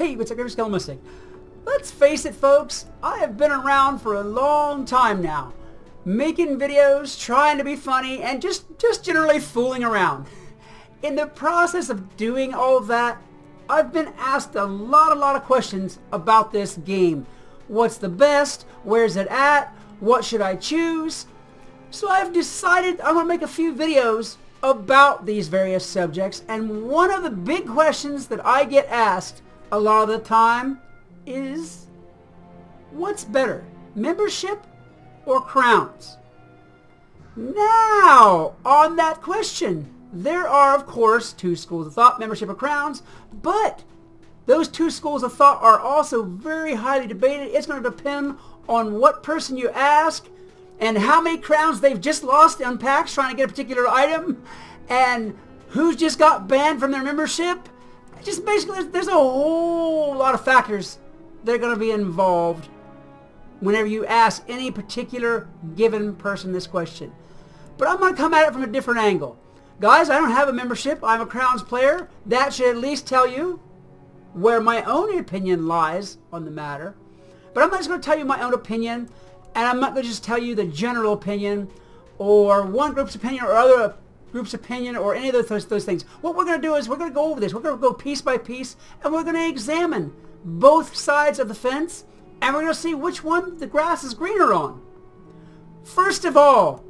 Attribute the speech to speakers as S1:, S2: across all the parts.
S1: Hey, what's up, Skelemystyk? Let's face it, folks, I have been around for a long time now, making videos, trying to be funny, and just generally fooling around. In the process of doing all of that, I've been asked a lot of questions about this game. What's the best? Where's it at? What should I choose? So I've decided I'm going to make a few videos about these various subjects, and one of the big questions that I get asked a lot of the time is, what's better, membership or crowns? Now, on that question, there are, of course, two schools of thought, membership or crowns, but those two schools of thought are also very highly debated. It's going to depend on what person you ask and how many crowns they've just lost on packs trying to get a particular item, and who's just got banned from their membership. Just basically, there's a whole lot of factors that are going to be involved whenever you ask any particular given person this question. But I'm going to come at it from a different angle. Guys, I don't have a membership. I'm a crowns player. That should at least tell you where my own opinion lies on the matter. But I'm not just going to tell you my own opinion, and I'm not going to just tell you the general opinion or one group's opinion or other group's opinion or any of those things. What we're going to do is we're going to go over this. We're going to go piece by piece, and we're going to examine both sides of the fence, and we're going to see which one the grass is greener on. First of all,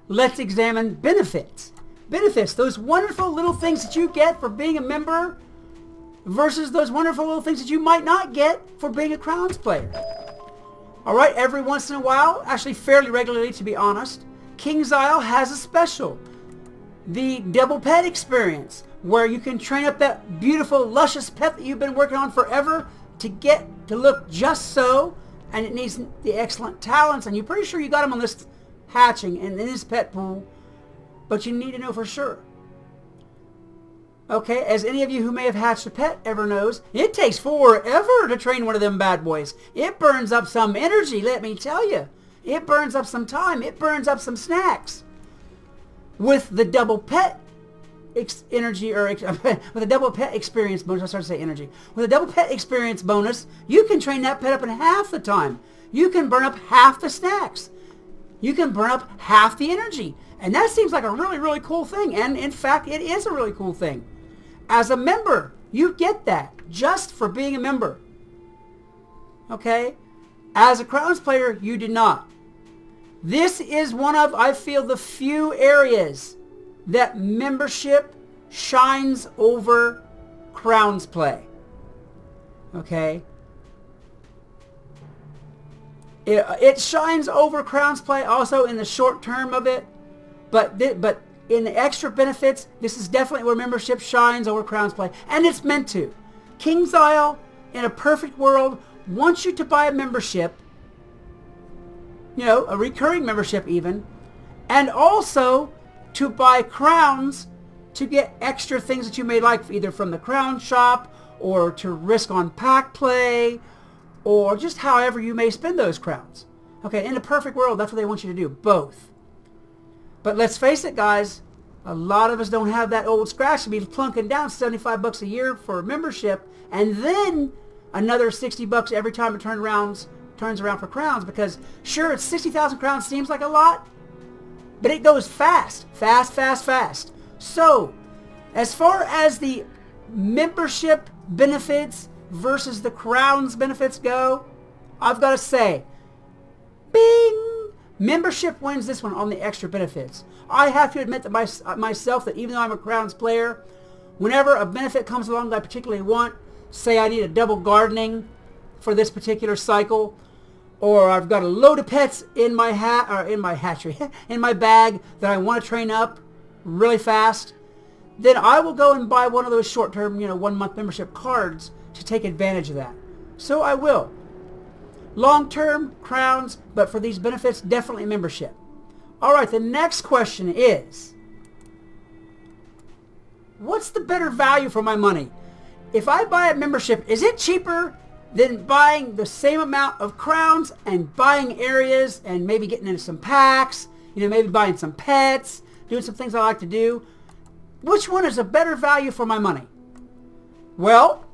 S1: let's examine benefits. Benefits, those wonderful little things that you get for being a member versus those wonderful little things that you might not get for being a crowns player. Alright, every once in a while, actually fairly regularly to be honest, King's Isle has a special. The double pet experience, where you can train up that beautiful, luscious pet that you've been working on forever to get to look just so, and it needs the excellent talents, and you're pretty sure you got them on this hatching and in this pet pool, but you need to know for sure. Okay, as any of you who may have hatched a pet ever knows, it takes forever to train one of them bad boys. It burns up some energy, let me tell you. It burns up some time. It burns up some snacks. With the double pet energy, or with a double pet experience bonus, I started to say energy. With a double pet experience bonus, you can train that pet up in half the time. You can burn up half the snacks. You can burn up half the energy. And that seems like a really cool thing. And in fact, it is a really cool thing. As a member, you get that just for being a member. Okay? As a crowns player, you do not. This is one of, I feel, the few areas that membership shines over crowns play. Okay? It shines over crowns play also in the short term of it, but in the extra benefits, this is definitely where membership shines over crowns play, and it's meant to. King's Isle, in a perfect world, wants you to buy a membership, you know, a recurring membership even, and also to buy crowns to get extra things that you may like, either from the crown shop or to risk on pack play, or just however you may spend those crowns. Okay, in a perfect world, that's what they want you to do, both. But let's face it, guys, a lot of us don't have that old scratch to be plunking down $75 a year for a membership, and then another $60 every time it turns around for crowns, because sure, it's 60,000 crowns seems like a lot, but it goes fast. So, as far as the membership benefits versus the crowns benefits go, I've got to say, bing! Membership wins this one on the extra benefits. I have to admit that myself that even though I'm a crowns player, whenever a benefit comes along that I particularly want, say I need a double gardening for this particular cycle, or I've got a load of pets in my hatchery, in my bag that I want to train up really fast, then I will go and buy one of those short-term, 1-month membership cards to take advantage of that. So I will. Long-term, crowns, but for these benefits, definitely membership. Alright, the next question is, what's the better value for my money? If I buy a membership, is it cheaper than buying the same amount of crowns and buying areas and maybe getting into some packs, maybe buying some pets, doing some things I like to do? Which one is a better value for my money? Well,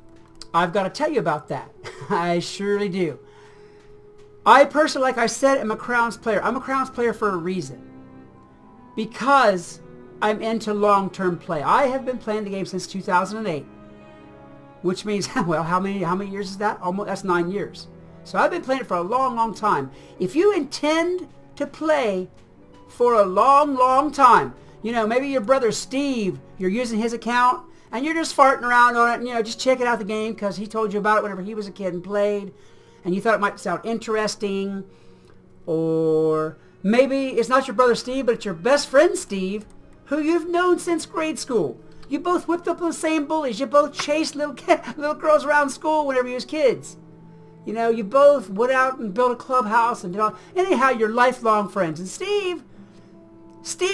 S1: I've got to tell you about that. I surely do. I personally, like I said, am a Crowns player. I'm a Crowns player for a reason. Because I'm into long-term play. I have been playing the game since 2008. Which means, well, how many years is that? Almost, that's 9 years. So I've been playing it for a long, long time. If you intend to play for a long, long time, you know, maybe your brother Steve, you're using his account, and you're just farting around on it, and, you know, just checking out the game because he told you about it whenever he was a kid and played, and you thought it might sound interesting, or maybe it's not your brother Steve, but it's your best friend Steve, who you've known since grade school. You both whipped up the same bullies. You both chased little girls around school whenever you was kids. You know, you both went out and built a clubhouse and did all. Anyhow, you're lifelong friends. And Steve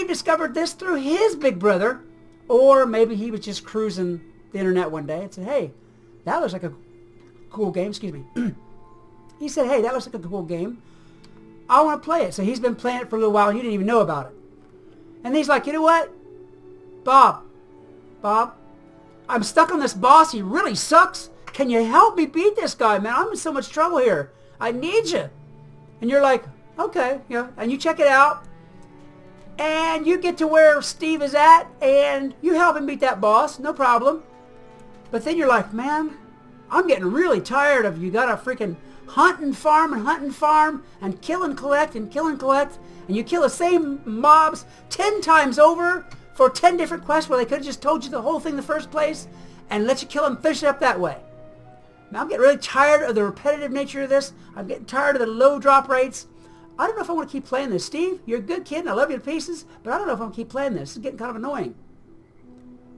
S1: discovered this through his big brother. Or maybe he was just cruising the internet one day and said, hey, that looks like a cool game. Excuse me. He said, hey, that looks like a cool game. I want to play it. So he's been playing it for a little while and he didn't even know about it. And he's like, you know what? Bob, I'm stuck on this boss. He really sucks. Can you help me beat this guy, man? I'm in so much trouble here. I need you. And you're like, okay, yeah. And you check it out. And you get to where Steve is at, and you help him beat that boss, no problem. But then you're like, man, I'm getting really tired of you got to freaking hunt and farm and kill and collect, and you kill the same mobs 10 times over for 10 different quests where they could have just told you the whole thing in the first place and let you kill them, finish it up that way. Now I'm getting really tired of the repetitive nature of this. I'm getting tired of the low drop rates. I don't know if I want to keep playing this. Steve, you're a good kid and I love you to pieces, but I don't know if I want to keep playing this. It's getting kind of annoying.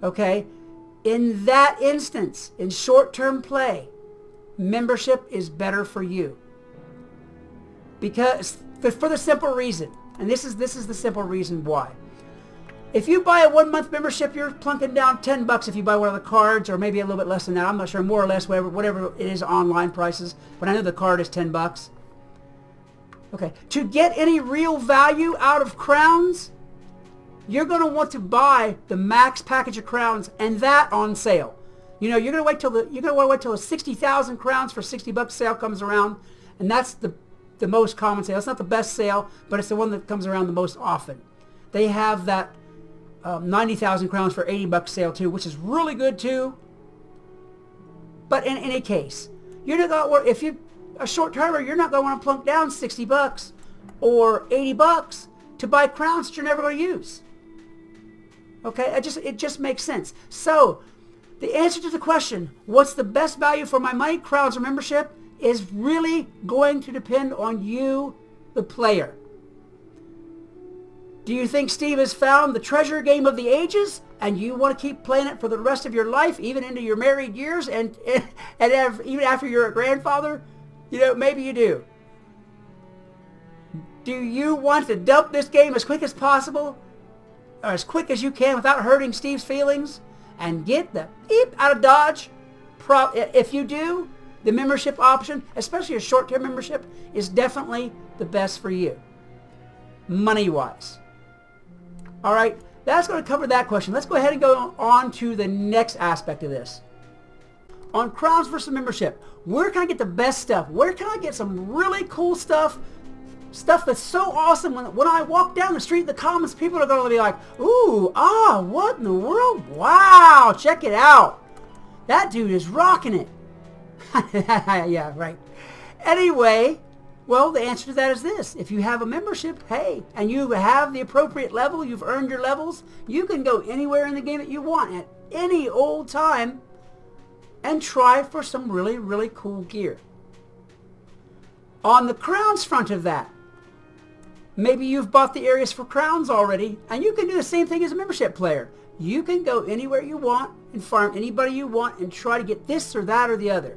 S1: Okay? In that instance, in short-term play, membership is better for you. Because, for the simple reason, and this is the simple reason why. If you buy a 1-month membership, you're plunking down $10 if you buy one of the cards, or maybe a little bit less than that. I'm not sure, more or less, whatever it is online prices. But I know the card is $10. Okay, to get any real value out of crowns, you're going to want to buy the max package of crowns, and that on sale. You know, you're going to wait till the 60,000 crowns for $60 sale comes around, and that's the most common sale. It's not the best sale, but it's the one that comes around the most often. They have that 90,000 crowns for $80 sale too, which is really good too. But in any case, you're not going to, if you a short termer, you're not going to want to plunk down $60 or $80 to buy crowns that you're never going to use. Okay, it just makes sense. So the answer to the question, what's the best value for my money, crowns or membership, is really going to depend on you, the player. Do you think Steve has found the treasure game of the ages and you want to keep playing it for the rest of your life, even into your married years and even after you're a grandfather? You know, maybe you do. Do you want to dump this game as quick as possible, or as quick as you can without hurting Steve's feelings, and get the beep out of Dodge? If you do, the membership option, especially a short-term membership, is definitely the best for you, money-wise. All right, that's going to cover that question. Let's go ahead and go on to the next aspect of this. On crowns versus membership, where can I get the best stuff? Where can I get some really cool stuff? Stuff that's so awesome when I walk down the street in the comments, people are going to be like, ooh, what in the world? Wow, check it out. That dude is rocking it. Yeah, right. Anyway, well, the answer to that is this. If you have a membership, hey, and you have the appropriate level, you've earned your levels, you can go anywhere in the game that you want at any old time and try for some really, really cool gear. On the crowns front of that, maybe you've bought the areas for crowns already, and you can do the same thing as a membership player. You can go anywhere you want and farm anybody you want and try to get this or that or the other.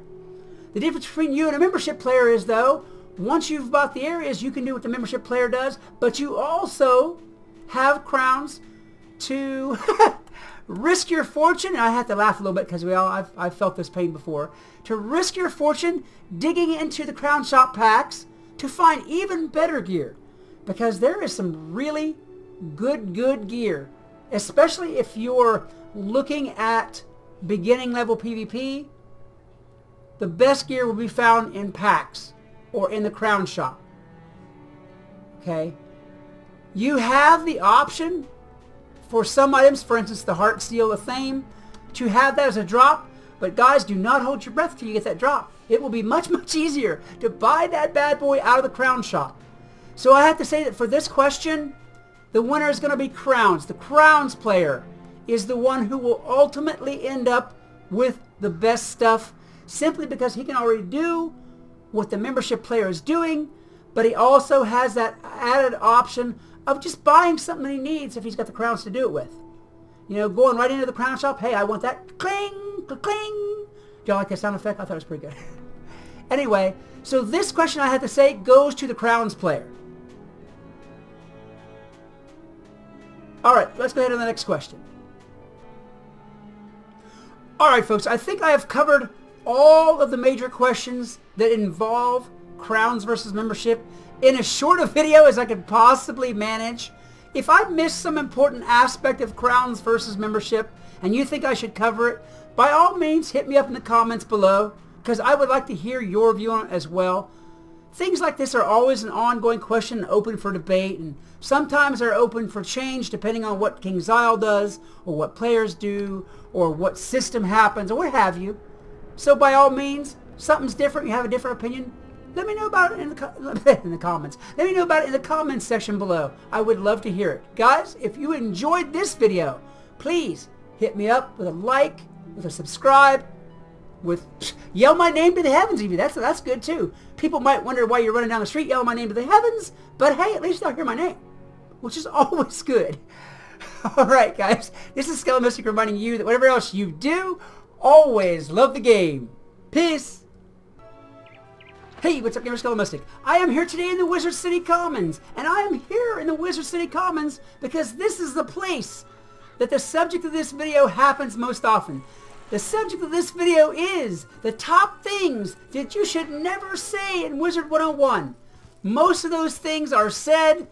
S1: The difference between you and a membership player is, though, once you've bought the areas, you can do what the membership player does, but you also have crowns to risk your fortune. And I have to laugh a little bit because I've felt this pain before. To risk your fortune digging into the crown shop packs to find even better gear, because there is some really good gear, especially if you're looking at beginning level PvP. the best gear will be found in packs or in the crown shop. Okay? You have the option for some items, for instance the Heart Seal of Fame, to have that as a drop, but guys, do not hold your breath till you get that drop. It will be much, much easier to buy that bad boy out of the crown shop. So I have to say that for this question, the winner is going to be Crowns. The Crowns player is the one who will ultimately end up with the best stuff, simply because he can already do what the membership player is doing, but he also has that added option of just buying something that he needs if he's got the crowns to do it with. You know, going right into the crown shop, hey, I want that cling, cling. Do y'all like that sound effect? I thought it was pretty good. Anyway, so this question, I have to say, goes to the Crowns player. Alright, let's go ahead to the next question. Alright folks, I think I have covered all of the major questions that involve Crowns versus membership in as short a video as I could possibly manage. If I missed some important aspect of Crowns versus membership and you think I should cover it, by all means hit me up in the comments below, because I would like to hear your view on it as well. Things like this are always an ongoing question, open for debate, and sometimes they're open for change depending on what King Zyle does, or what players do, or what system happens, or what have you. So by all means, something's different, you have a different opinion, let me know about it in the comments. Let me know about it in the comments section below. I would love to hear it. Guys, if you enjoyed this video, please hit me up with a like, with a subscribe, with yell my name to the heavens even. That's good too. People might wonder why you're running down the street yelling my name to the heavens, but hey, at least they'll hear my name, which is always good. Alright guys, this is Skelemystyk reminding you that whatever else you do, always love the game. Peace! Hey, what's up, gamer? Skelemystyk. I am here today in the Wizard City Commons, and I am here in the Wizard City Commons because this is the place that the subject of this video happens most often. The subject of this video is the top things that you should never say in Wizard 101. Most of those things are said